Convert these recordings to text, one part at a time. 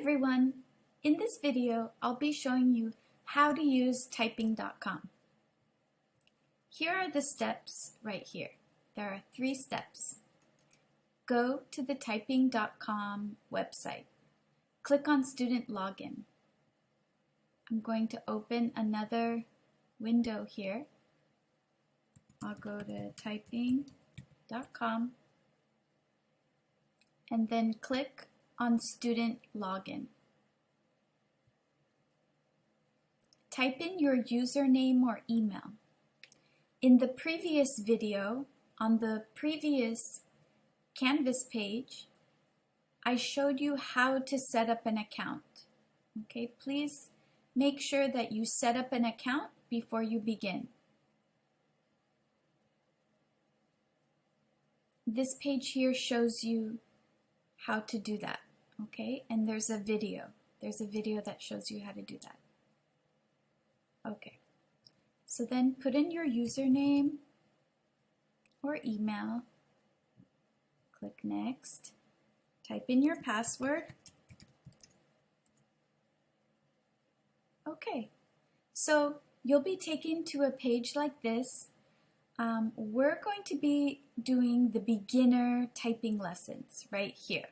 everyone! In this video, I'll be showing you how to use typing.com. Here are the steps right here. There are 3 steps. Go to the typing.com website. Click on Student Login. I'm going to open another window here. I'll go to typing.com and then click on Student Login. Type in your username or email. In the previous video, on the previous Canvas page, I showed you how to set up an account. Okay, please make sure that you set up an account before you begin. This page here shows you how to do that, okay? And there's a video. There's a video that shows you how to do that. Okay, so then put in your username or email. Click Next. Type in your password. Okay, so you'll be taken to a page like this. We're going to be doing the beginner typing lessons right here.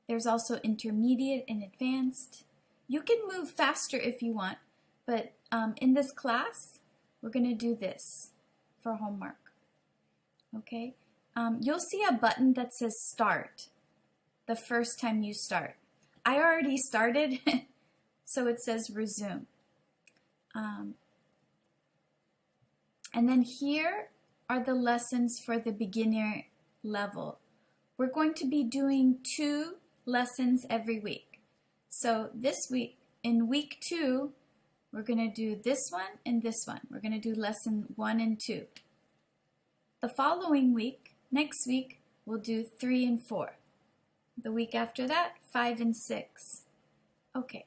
There's also intermediate and advanced. You can move faster if you want, but in this class, we're going to do this for homework. Okay, you'll see a button that says Start the first time you start. I already started, so it says Resume. And then here are the lessons for the beginner level. We're going to be doing 2 lessons every week. So this week, in week 2, we're going to do this one and this one. We're going to do lesson 1 and 2. The following week, next week, we'll do 3 and 4. The week after that, 5 and 6. Okay,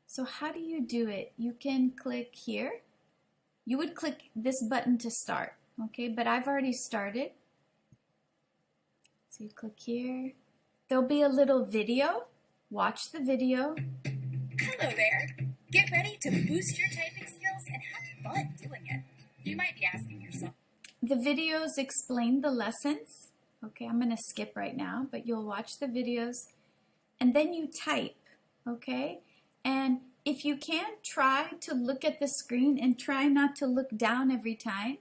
so how do you do it? You can click here. You would click this button to start, okay? But I've already started. So you click here. There'll be a little video. Watch the video. Hello there. Get ready to boost your typing skills and have fun doing it. You might be asking yourself. The videos explain the lessons. Okay, I'm going to skip right now, but you'll watch the videos. And then you type, okay? And if you can, try to look at the screen and try not to look down every time.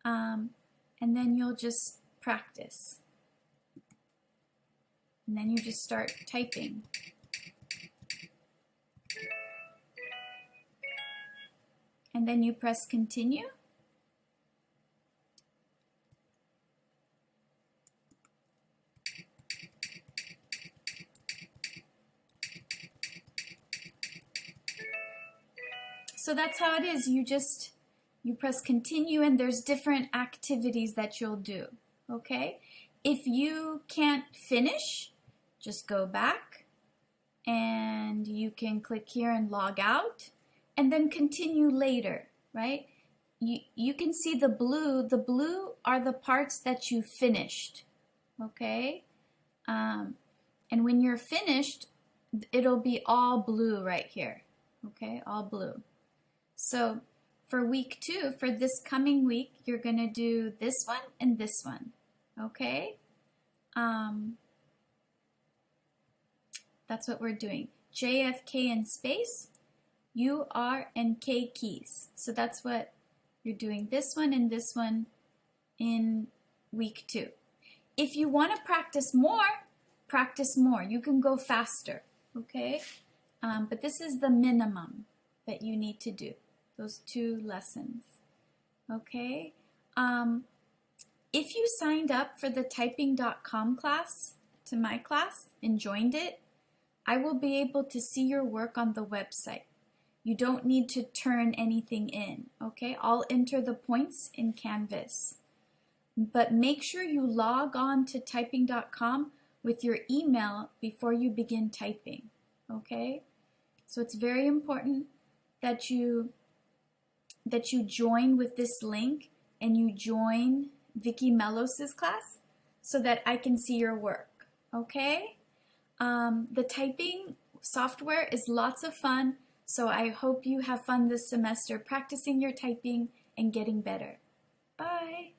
And then you'll just practice. And then you just start typing. And then you press continue. So that's how it is. You press continue and there's different activities that you'll do, okay? If you can't finish, just go back and you can click here and log out and then continue later, right? You can see the blue. The blue are the parts that you finished, okay? And when you're finished, it'll be all blue right here, okay? All blue. So for week 2, for this coming week, you're going to do this one and this one, okay? That's what we're doing. J, F, K, and space, U, R, and K keys. So that's what you're doing, this one and this one in week 2. If you want to practice more. You can go faster, okay? But this is the minimum that you need to do. Those 2 lessons, okay? If you signed up for the typing.com class, to my class, and joined it, I will be able to see your work on the website. You don't need to turn anything in, okay? I'll enter the points in Canvas. But make sure you log on to typing.com with your email before you begin typing, okay? So it's very important that you join with this link and you join Vicki Melos's class so that I can see your work, okay? The typing software is lots of fun, so I hope you have fun this semester practicing your typing and getting better. Bye!